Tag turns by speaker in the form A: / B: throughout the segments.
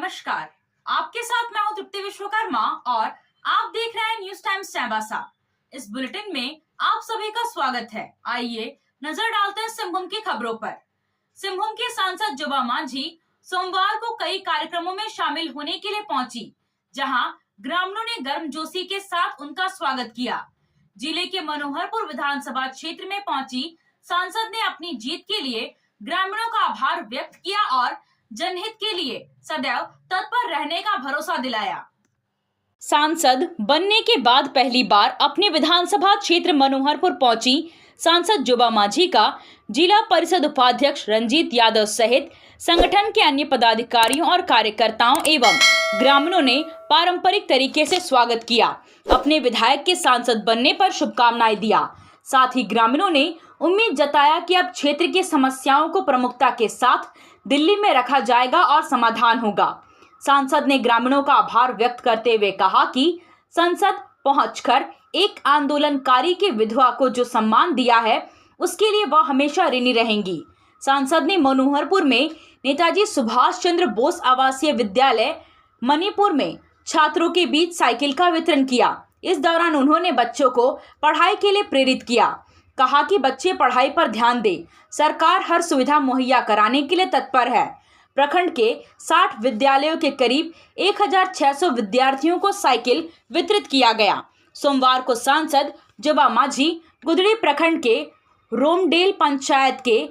A: नमस्कार, आपके साथ मैं हूं तृप्ति विश्वकर्मा और आप देख रहे हैं न्यूज टाइम्स चाईबासा। इस बुलेटिन में आप सभी का स्वागत है। आइए नजर डालते हैं सिंहभूम की खबरों पर। सिंहभूम के सांसद जुबा मांझी सोमवार को कई कार्यक्रमों में शामिल होने के लिए पहुंची, जहां ग्रामीणों ने गर्मजोशी के साथ उनका स्वागत किया। जिले के मनोहरपुर विधानसभा क्षेत्र में पहुंची सांसद ने अपनी जीत के लिए ग्रामीणों का आभार व्यक्त किया और जनहित के लिए सदैव तत्पर रहने का भरोसा दिलाया। सांसद बनने के बाद पहली बार अपने विधानसभा क्षेत्र मनोहरपुर पहुंची सांसद जुबा मांझी का जिला परिषद उपाध्यक्ष रंजीत यादव सहित संगठन के अन्य पदाधिकारियों और कार्यकर्ताओं एवं ग्रामीणों ने पारंपरिक तरीके से स्वागत किया। अपने विधायक के सांसद बनने पर शुभकामनाएं दिया। साथ ही ग्रामीणों ने उम्मीद जताया कि अब क्षेत्र की समस्याओं को प्रमुखता के साथ दिल्ली में रखा जाएगा और समाधान होगा। सांसद ने ग्रामीणों का आभार व्यक्त करते हुए कहा कि संसद पहुंचकर एक आंदोलनकारी की विधवा को जो सम्मान दिया है उसके लिए वह हमेशा ऋणी रहेंगी। सांसद ने मनोहरपुर में नेताजी सुभाष चंद्र बोस आवासीय विद्यालय मणिपुर में छात्रों के बीच साइकिल का वितरण किया। इस दौरान उन्होंने बच्चों को पढ़ाई के लिए प्रेरित किया। कहा कि बच्चे पढ़ाई पर ध्यान दें, सरकार हर सुविधा मुहैया कराने के लिए तत्पर है। प्रखंड के 60 विद्यालयों के करीब 1600 विद्यार्थियों को साइकिल वितरित किया गया। सोमवार को सांसद जुबा मांझी गुदड़ी प्रखंड के रोमडेल पंचायत के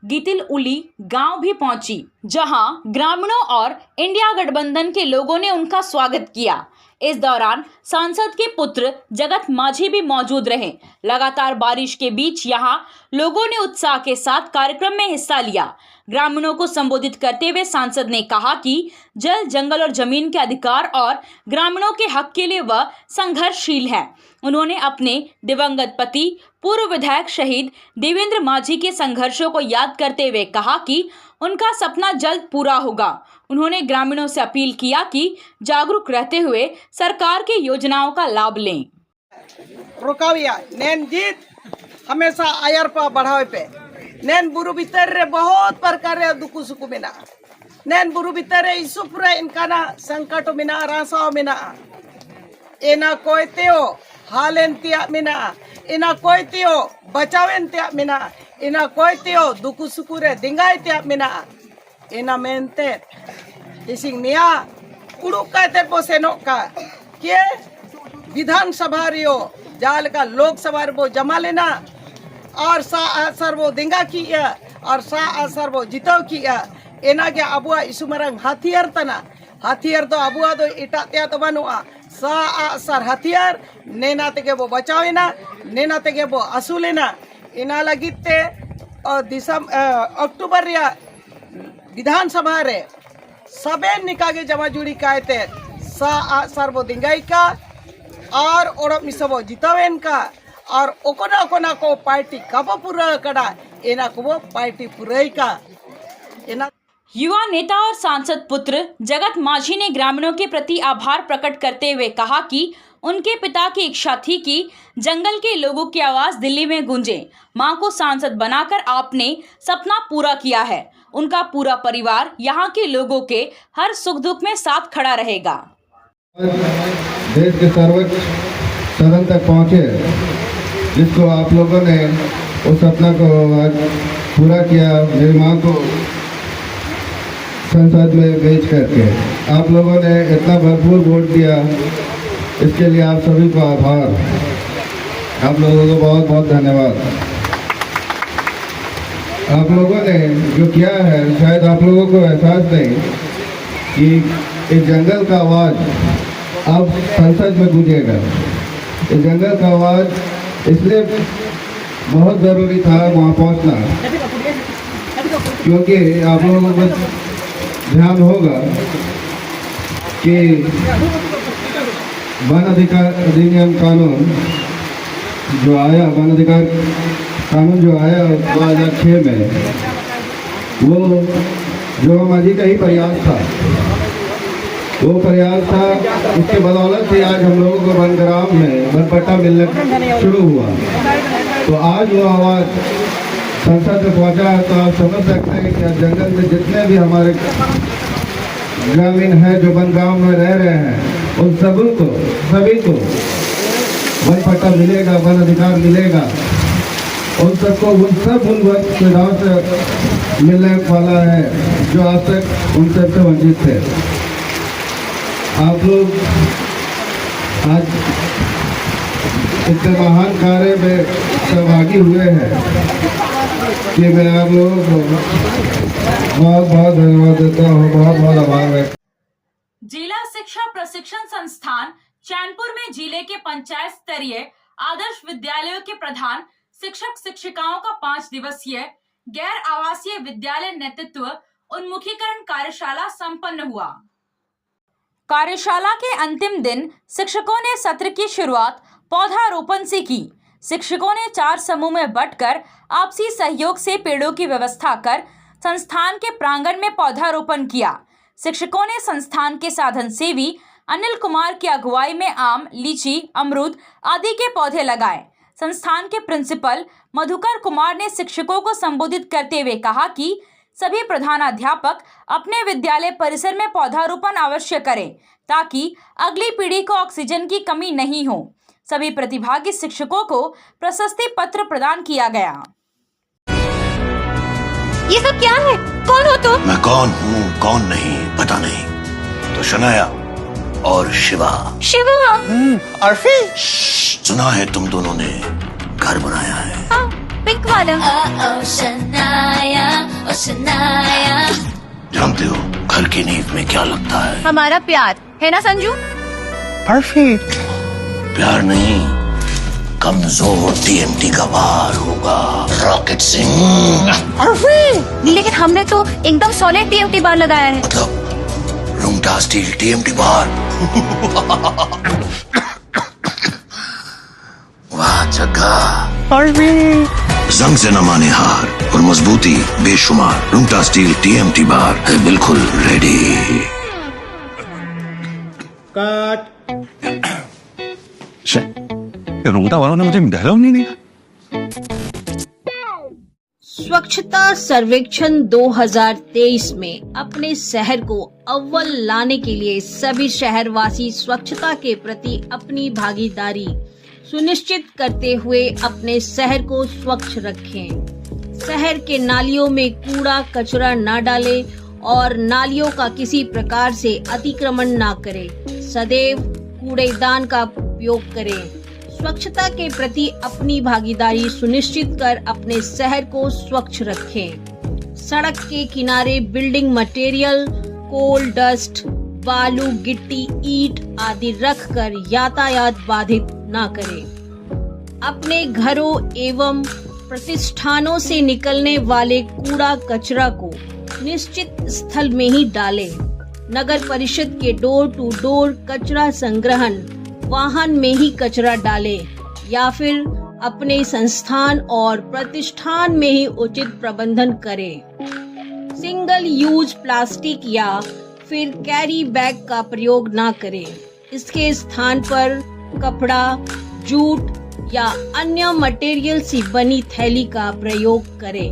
A: गीतिल उली गांव भी पहुंची, जहां ग्रामीणों और इंडिया गठबंधन के लोगों ने उनका स्वागत किया। इस दौरान सांसद के पुत्र जगत मांझी भी मौजूद रहे। लगातार बारिश के बीच यहां लोगों ने उत्साह के साथ कार्यक्रम में हिस्सा लिया। ग्रामीणों को संबोधित करते हुए सांसद ने कहा कि जल, जंगल और जमीन के अधिकार और ग्रामीणों के हक के लिए वह संघर्षशील है। उन्होंने अपने दिवंगत पति पूर्व विधायक शहीद देवेंद्र मांझी के संघर्षों को याद करते हुए कहा कि उनका सपना जल्द पूरा होगा। उन्होंने ग्रामीणों से अपील किया कि जागरूक रहते हुए सरकार की योजनाओं का लाभ लें।
B: रुकाविया नैन जीत हमेशा आयर पर बढ़ावे पे नैन बुरु भीतर रे बहुत प्रकार रे दुकु सुकु मेना नैन बुरु भीतर रे इसुपुरा इनकाना संकट मेना रासाव मेना एना कोयतेओ हालेन तिया मेना इना कोयतेओ बचावेन तिया मेना इना कोयतेओ दुकु सुकु रे दिंगाई तिया मेना इना मेनते इसिंग निया उड़ुक काते पोसेनो का के विधानसभा रियो जाल का लोकसभा वो जमा लेना और सा असर वो दिंगा की और सा असर वो जिताव की एना के अबुआ इसुमरंग हथियार तना हथियार तो अबुआ तो इटा त्या तो बनुआ सा असर हथियार नेना ते के वो बचावेना नेना ते के वो असुलेना इना लगिते और अक्टूबर या विधानसभा रे सबे निकागे जमा जुड़ी कायते सा असर वो दिंगाई का और ओड़प मिसबो जितावेन का और ओकोना को पार्टी कब पूरा कड़ा एना को वो पार्टी पूराई का एना।
A: युवा नेता और सांसद पुत्र जगत मांझी ने ग्रामीणों के प्रति आभार प्रकट करते हुए कहा कि उनके पिता की इच्छा थी कि जंगल के लोगों की आवाज दिल्ली में गूंजे। मां को सांसद बनाकर आपने सपना पूरा किया है। उनका पूरा परिवार यहां के लोगों के हर सुख दुख में साथ खड़ा रहेगा।
C: देश के सर्वोच्च सदन तक पहुंचे, जिसको आप लोगों ने उस सपना को आज पूरा किया। मेरी मां को संसद में भेज करके आप लोगों ने इतना भरपूर वोट दिया, इसके लिए आप सभी को आभार। आप लोगों को बहुत बहुत धन्यवाद। आप लोगों ने जो किया है, शायद आप लोगों को एहसास नहीं कि इस जंगल का आवाज़ अब संसद में गूंजेगा। इस जंगल का आवाज़ इसलिए बहुत ज़रूरी था वहाँ पहुँचना, क्योंकि आप लोगों को ध्यान होगा कि वन अधिकार अधिनियम कानून जो आया, वन अधिकार कानून जो आया 2006 में, वो जुबा मांझी का ही प्रयास था। वो प्रयास था, उसके बदौलत ही आज हम लोगों को वनग्राम में वनपट्टा मिलने शुरू हुआ। तो आज वो आवाज़ संसद में पहुंचा है, तो आप समझ सकते हैं कि जंगल में जितने भी हमारे ग्रामीण है जो बनगांव में रह रहे हैं, उन सभी को वन पट्टा मिलेगा, वन अधिकार मिलेगा। उन सबको उन सुविधाओं से मिलने वाला है जो आज तक उन सबसे वंचित थे। आप लोग आज इतने महान कार्य में सहभागी हुए हैं कि मैं आप लोगों को बहुत बहुत धन्यवाद देता हूँ, बहुत बहुत आभार व्यक्त।
A: जिला शिक्षा प्रशिक्षण संस्थान चैनपुर में जिले के पंचायत स्तरीय आदर्श विद्यालयों के प्रधान शिक्षक शिक्षिकाओं का 5 दिवसीय गैर आवासीय विद्यालय नेतृत्व उन्मुखीकरण कार्यशाला संपन्न हुआ। कार्यशाला के अंतिम दिन शिक्षकों ने सत्र की शुरुआत पौधारोपण से की। शिक्षकों ने 4 समूह में बंटकर आपसी सहयोग से पेड़ों की व्यवस्था कर संस्थान के प्रांगण में पौधारोपण किया। शिक्षकों ने संस्थान के साधन सेवी अनिल कुमार की अगुवाई में आम, लीची, अमरूद आदि के पौधे लगाए। संस्थान के प्रिंसिपल मधुकर कुमार ने शिक्षकों को संबोधित करते हुए कहा कि सभी प्रधानाध्यापक अपने विद्यालय परिसर में पौधारोपण अवश्य करें ताकि अगली पीढ़ी को ऑक्सीजन की कमी नहीं हो। सभी प्रतिभागी शिक्षकों को प्रशस्ति पत्र प्रदान किया गया।
D: ये सब क्या है? कौन हो तुम?
E: मैं कौन हूँ कौन नहीं पता नहीं, तो शनाया और शिवा।
D: शिवा?
E: अर्फी? सुना है तुम दोनों ने घर बनाया है।
D: हाँ, पिंक वाला।
F: ओ शनाया, ओ शनाया।
E: जानते हो घर की नींव में क्या लगता है?
D: हमारा प्यार है ना संजू?
E: परफेक्ट। प्यार नहीं, कमजोर टीएमटी का वार होगा। रॉकेट सिंह।
D: लेकिन हमने तो एकदम सॉलिड टीएमटी बार लगाया है।
E: मतलब रूंगटा स्टील टीएमटी बार। वाह जग्गा। जंग से न माने हार और मजबूती बेशुमार। रूंगटा स्टील टीएमटी बार है बिल्कुल रेडी।
G: रूंगटा वालों ने मुझे डायलॉग नहीं दिया।
H: स्वच्छता सर्वेक्षण 2023 में अपने शहर को अव्वल लाने के लिए सभी शहरवासी स्वच्छता के प्रति अपनी भागीदारी सुनिश्चित करते हुए अपने शहर को स्वच्छ रखें। शहर के नालियों में कूड़ा कचरा न डालें और नालियों का किसी प्रकार से अतिक्रमण न करें। सदैव कूड़ेदान का उपयोग करें। स्वच्छता के प्रति अपनी भागीदारी सुनिश्चित कर अपने शहर को स्वच्छ रखें। सड़क के किनारे बिल्डिंग मटेरियल, कोल डस्ट, बालू, गिट्टी, ईंट आदि रखकर यातायात बाधित न करें। अपने घरों एवं प्रतिष्ठानों से निकलने वाले कूड़ा कचरा को निश्चित स्थल में ही डालें। नगर परिषद के डोर टू डोर कचरा संग्रहण वाहन में ही कचरा डालें या फिर अपने संस्थान और प्रतिष्ठान में ही उचित प्रबंधन करें। सिंगल यूज प्लास्टिक या फिर कैरी बैग का प्रयोग न करें। इसके स्थान पर कपड़ा, जूट या अन्य मटेरियल से बनी थैली का प्रयोग करें।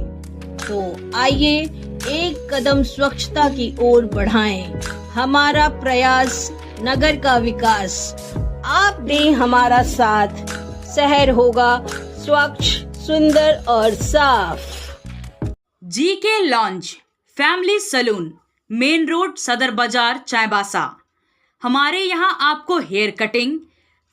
H: तो आइए एक कदम स्वच्छता की ओर बढ़ाएं। हमारा प्रयास, नगर का विकास। आप दें हमारा साथ, शहर होगा स्वच्छ, सुंदर और साफ।
A: GK lounge family saloon, main road, Sadar Bazaar, Chaibasa. हमारे यहाँ आपको hair cutting,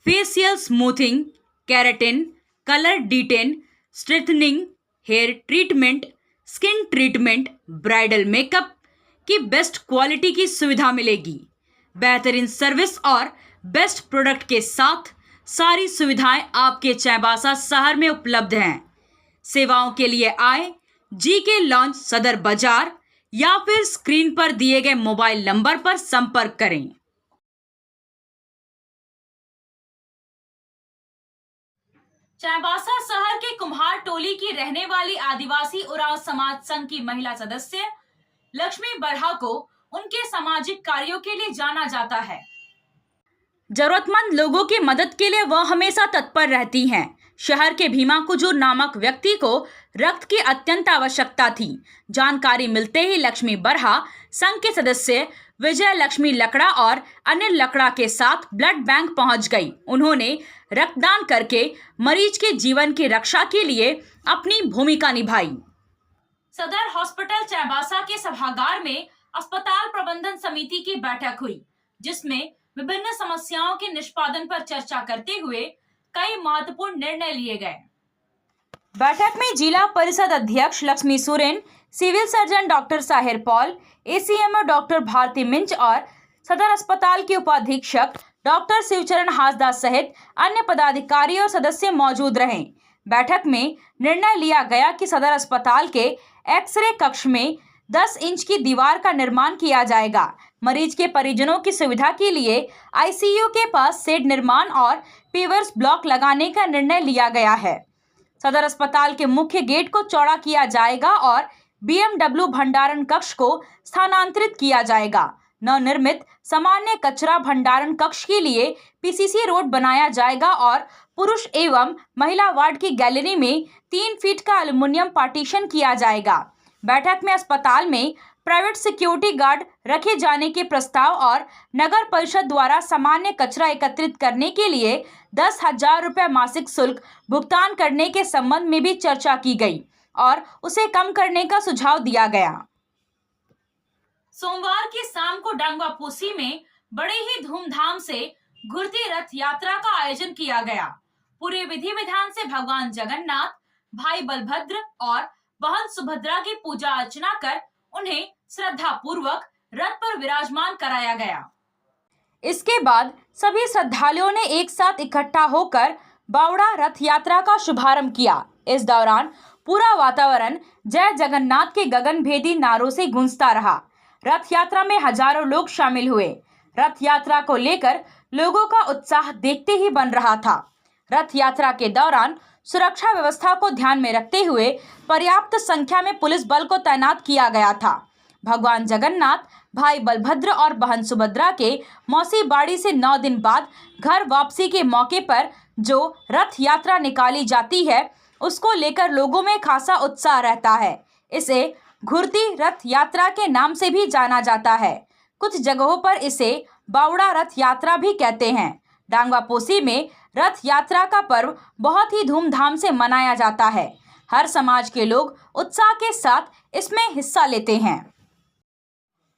A: facial smoothing, keratin, colour detan, straightening, hair treatment, skin treatment, bridal makeup की बेस्ट क्वालिटी की सुविधा मिलेगी। बेहतरीन सर्विस और बेस्ट प्रोडक्ट के साथ सारी सुविधाएं आपके चाईबासा शहर में उपलब्ध हैं। सेवाओं के लिए आए जीके लॉन्ज, सदर बाजार या फिर स्क्रीन पर दिए गए मोबाइल नंबर पर संपर्क करें। चाईबासा शहर के कुम्हार टोली की रहने वाली आदिवासी उरांव समाज संघ की महिला सदस्य लक्ष्मी बरहा को उनके सामाजिक कार्यों के लिए जाना जाता है। जरूरतमंद लोगों की मदद के लिए वह हमेशा तत्पर रहती हैं। शहर के भीमाकुजूर नामक व्यक्ति को रक्त की अत्यंत आवश्यकता थी। जानकारी मिलते ही लक्ष्मी बरहा संघ के सदस्य विजय लक्ष्मी लकड़ा और अनिल लकड़ा के साथ ब्लड बैंक पहुंच गई। उन्होंने रक्तदान करके मरीज के जीवन की रक्षा के लिए अपनी भूमिका निभाई। सदर हॉस्पिटल चाईबासा के सभागार में अस्पताल प्रबंधन समिति की बैठक हुई, जिसमें विभिन्न समस्याओं के निष्पादन पर चर्चा करते हुए कई महत्वपूर्ण निर्णय लिए गए। बैठक में जिला परिषद अध्यक्ष Lakshmi Soren, civil surgeon doctor Sahir Paul, ACMO doctor Bharti Minj और सदर अस्पताल के उपाधीक्षक डॉक्टर शिवचरण हासदा सहित अन्य पदाधिकारी और सदस्य मौजूद रहे। बैठक में निर्णय लिया गया कि सदर अस्पताल के एक्सरे कक्ष में 10 इंच की दीवार का निर्माण किया जाएगा। मरीज के परिजनों की सुविधा के लिए आईसीयू के पास शेड निर्माण और पेवर्स ब्लॉक लगाने का निर्णय लिया गया है। सदर अस्पताल के मुख्य गेट को चौड़ा किया जाएगा और बीएमडब्ल्यू भंडारण कक्ष को स्थानांतरित किया जाएगा। नवनिर्मित सामान्य कचरा भंडारण कक्ष के लिए पीसीसी रोड बनाया जाएगा और पुरुष एवं महिला वार्ड की गैलरी में 3 फीट का एल्युमिनियम पार्टीशन किया जाएगा। बैठक में अस्पताल में प्राइवेट सिक्योरिटी गार्ड रखे जाने के प्रस्ताव और नगर परिषद द्वारा सामान्य कचरा एकत्रित करने के लिए 10,000 रुपये मासिक शुल्क भुगतान करने के संबंध में भी चर्चा की गई और उसे कम करने का सुझाव दिया गया। सोमवार की शाम को डांगवापोसी में बड़े ही धूमधाम से घुरती रथ यात्रा का आयोजन किया गया। पूरे विधि विधान से भगवान जगन्नाथ, भाई बलभद्र और बहन सुभद्रा की पूजा अर्चना कर उन्हें श्रद्धा पूर्वक रथ पर विराजमान कराया गया। इसके बाद सभी श्रद्धालुओं ने एक साथ इकट्ठा होकर बावड़ा रथ यात्रा का शुभारंभ किया। इस दौरान पूरा वातावरण जय जगन्नाथ के गगनभेदी नारों से गूंजता रहा। रथ यात्रा में हजारों लोग शामिल हुए। रथ यात्रा को लेकर लोगों का उत्साह देखते ही बन रहा था। रथ यात्रा के दौरान सुरक्षा व्यवस्था को ध्यान में रखते हुए पर्याप्त संख्या में पुलिस बल को तैनात किया गया था। भगवान जगन्नाथ, भाई बलभद्र और बहन सुभद्रा के मौसी बाड़ी से 9 दिन बाद घर वापसी के मौके पर जो रथ यात्रा निकाली जाती है, उसको लेकर लोगों में खासा उत्साह रहता है। इसे घुरती रथ यात्रा के नाम से भी जाना जाता है। कुछ जगहों पर इसे बावड़ा रथ यात्रा भी कहते हैं। डांगवापोसी में रथ यात्रा का पर्व बहुत ही धूमधाम से मनाया जाता है। हर समाज के लोग उत्साह के साथ इसमें हिस्सा लेते हैं।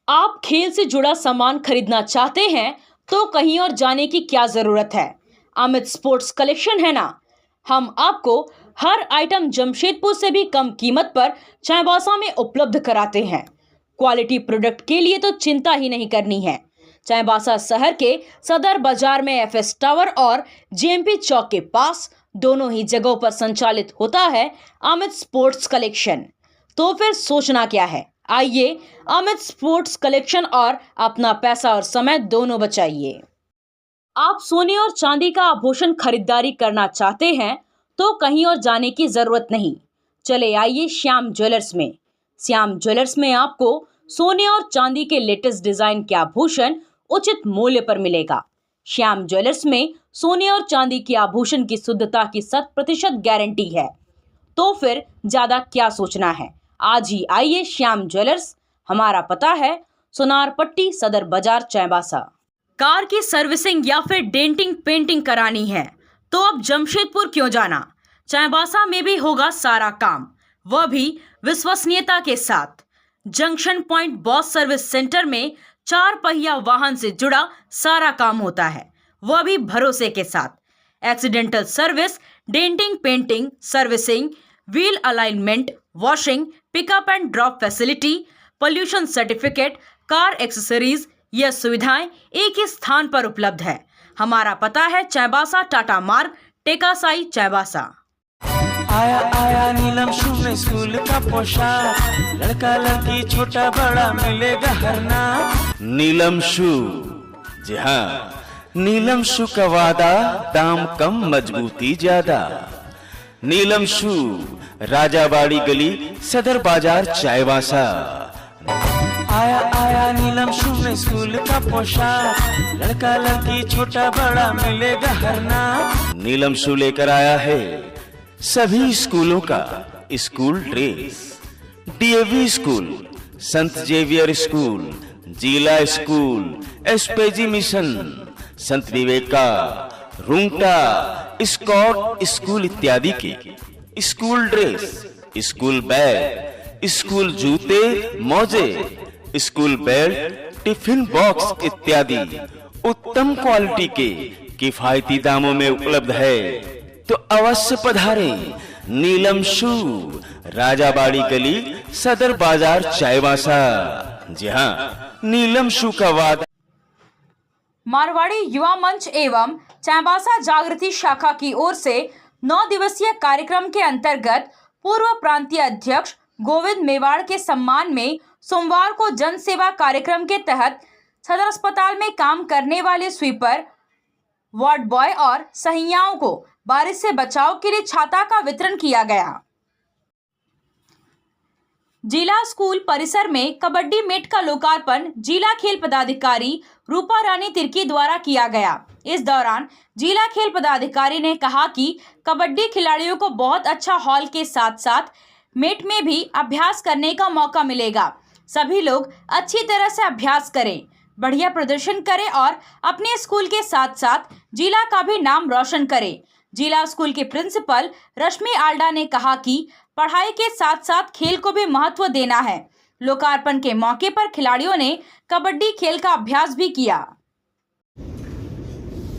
A: आप खेल से जुड़ा सामान खरीदना चाहते हैं तो कहीं और जाने की क्या जरूरत है। अमित स्पोर्ट्स कलेक्शन है ना। हम आपको हर आइटम जमशेदपुर से भी कम कीमत पर चाईबासा में उपलब्ध कराते हैं। क्वालिटी प्रोडक्ट के लिए तो चिंता ही नहीं करनी है। चाईबासा शहर के सदर बाजार में एफएस टावर और जेएमपी चौक के पास दोनों ही जगहों पर संचालित होता है अमित स्पोर्ट्स कलेक्शन। तो फिर सोचना क्या है, आइए अमित स्पोर्ट्स कलेक्शन और अपना पैसा और समय दोनों बचाइए। आप सोने और चांदी का आभूषण खरीदारी करना चाहते हैं तो कहीं और जाने की जरूरत नहीं। चले आइए श्याम ज्वेलर्स में। श्याम ज्वेलर्स में आपको सोने और चांदी के लेटेस्ट डिजाइन के आभूषण उचित मूल्य पर मिलेगा। श्याम ज्वेलर्स में सोने और चांदी के आभूषण की शुद्धता की 100% गारंटी है। तो फिर ज्यादा क्या सोचना है, आज ही आइए श्याम ज्वेलर्स। हमारा पता है सोनार पट्टी, सदर बाजार, चाईबासा। कार की सर्विसिंग या फिर डेंटिंग पेंटिंग करानी है तो अब जमशेदपुर क्यों जाना। चाईबासा में भी होगा सारा काम, वह भी विश्वसनीयता के साथ। Junction point boss service centre में 4 पहिया वाहन से जुड़ा सारा काम होता है, वह भी भरोसे के साथ। Accidental service, denting painting, servicing, wheel alignment, washing, pickup and drop facility, pollution certificate, car accessories, यह सुविधाएं एक ही स्थान पर उपलब्ध है। हमारा पता है चाईबासा टाटा मार्ग, टेकासाई, चाईबासा।
I: आया आया नीलम शू में स्कूल का पोशाक, लड़का लड़की छोटा बड़ा मिलेगा हर नाम। नीलम शू, जी हाँ, नीलम शू का वादा, दाम कम मजबूती ज्यादा। नीलम शू, राजाबाड़ी गली, सदर बाजार, चाईबासा। आया आया नीलम शू में स्कूल का पोशाक, लड़का लड़की छोटा बड़ा मिलेगा हर नाम। नीलम शू लेकर आया है सभी स्कूलों का स्कूल ड्रेस। डीएवी स्कूल, संत जेवियर स्कूल, जिला स्कूल, एसपीजी मिशन, संत विवेका, रुंगटा, स्कॉट स्कूल इत्यादि के school dress, school bag, school जूते, मोजे, स्कूल बेल्ट, टिफिन बॉक्स इत्यादि उत्तम क्वालिटी के किफायती दामों में उपलब्ध है। तो अवश्य पधारें नीलम शू, राजाबाड़ी गली, सदर बाजार, चाईबासा। जी हाँ, नीलम शू का वादा।
A: मारवाड़ी युवा मंच एवं चाईबासा जागृति शाखा की ओर से 9 दिवसीय कार्यक्रम के अंतर्गत पूर्व प्रांतीय अध्यक्ष गोविंद मेवाड़ के सम्मान में सोमवार को जन सेवा कार्यक्रम के तहत सदर अस्पताल में काम करने वाले स्वीपर, वार्ड बॉय और सहियाओं को बारिश से बचाव के लिए छाता का वितरण किया गया। जिला स्कूल परिसर में कबड्डी मैट का लोकार्पण जिला खेल पदाधिकारी रूपा रानी तिर्की द्वारा किया गया। इस दौरान जिला खेल पदाधिकारी ने कहा कि कबड्डी खिलाड़ियों को बहुत अच्छा हॉल के साथ साथ मैट में भी अभ्यास करने का मौका मिलेगा। सभी लोग अच्छी तरह से अभ्यास करें, बढ़िया प्रदर्शन करें और अपने स्कूल के साथ साथ जिला का भी नाम रोशन करें। जिला स्कूल के प्रिंसिपल रश्मि आल्डा ने कहा कि पढ़ाई के साथ साथ खेल को भी महत्व देना है। लोकार्पण के मौके पर खिलाड़ियों ने कबड्डी खेल का अभ्यास भी किया।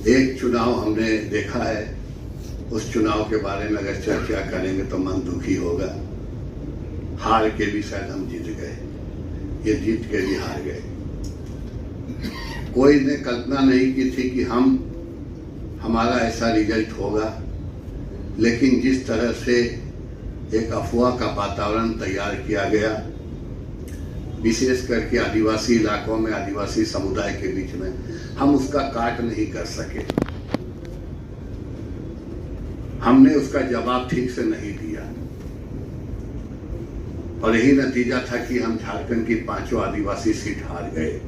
J: एक चुनाव हमने देखा है, उस चुनाव के बारे में अगर चर्चा करेंगे तो मन दुखी होगा। हार के भी शायद हम जीत गए, ये जीत के भी हार गए। कोई ने कल्पना नहीं की थी कि हमारा ऐसा रिजल्ट होगा, लेकिन जिस तरह से एक अफवाह का वातावरण तैयार किया गया, विशेष करके आदिवासी इलाकों में, आदिवासी समुदाय के बीच में, हम उसका काट नहीं कर सके। हमने उसका जवाब ठीक से नहीं दिया और यही नतीजा था कि हम झारखंड की 5 आदिवासी सीट हार गए।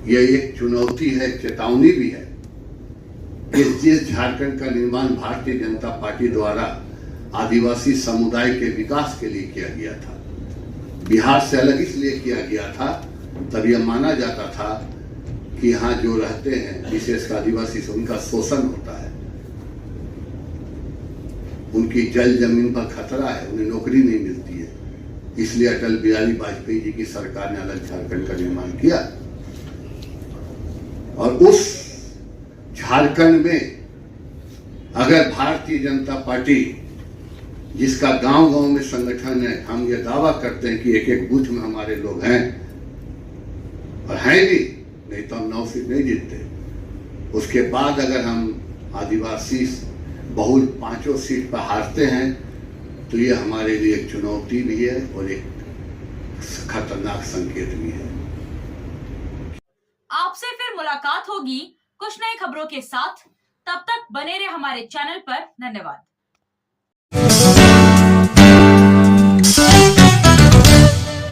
J: यह एक चुनौती है, एक चेतावनी भी है कि जिस झारखंड का निर्माण भारतीय जनता पार्टी द्वारा आदिवासी समुदाय के विकास के लिए किया गया था, बिहार से अलग इसलिए किया गया था, तब यह माना जाता था कि यहाँ जो रहते हैं, विशेषकर आदिवासी से, उनका शोषण होता है, उनकी जल जमीन पर खतरा है, उन्हें नौकरी नहीं मिलती है। इसलिए अटल बिहारी वाजपेयी जी की सरकार ने अलग झारखंड का निर्माण किया और उस झारखंड में अगर भारतीय जनता पार्टी, जिसका गांव-गांव में संगठन है, हम ये दावा करते हैं कि एक-एक बूथ में हमारे लोग हैं और हैं भी, नहीं तो हम 9 सीट नहीं जीतते। उसके बाद अगर हम आदिवासी बहुल 5 सीट पर हारते हैं तो ये हमारे लिए एक चुनौती भी है और एक खतरनाक संकेत भी है।
A: आपसे फिर मुलाकात होगी कुछ नई खबरों के साथ। तब तक बने रहे हमारे चैनल पर। धन्यवाद।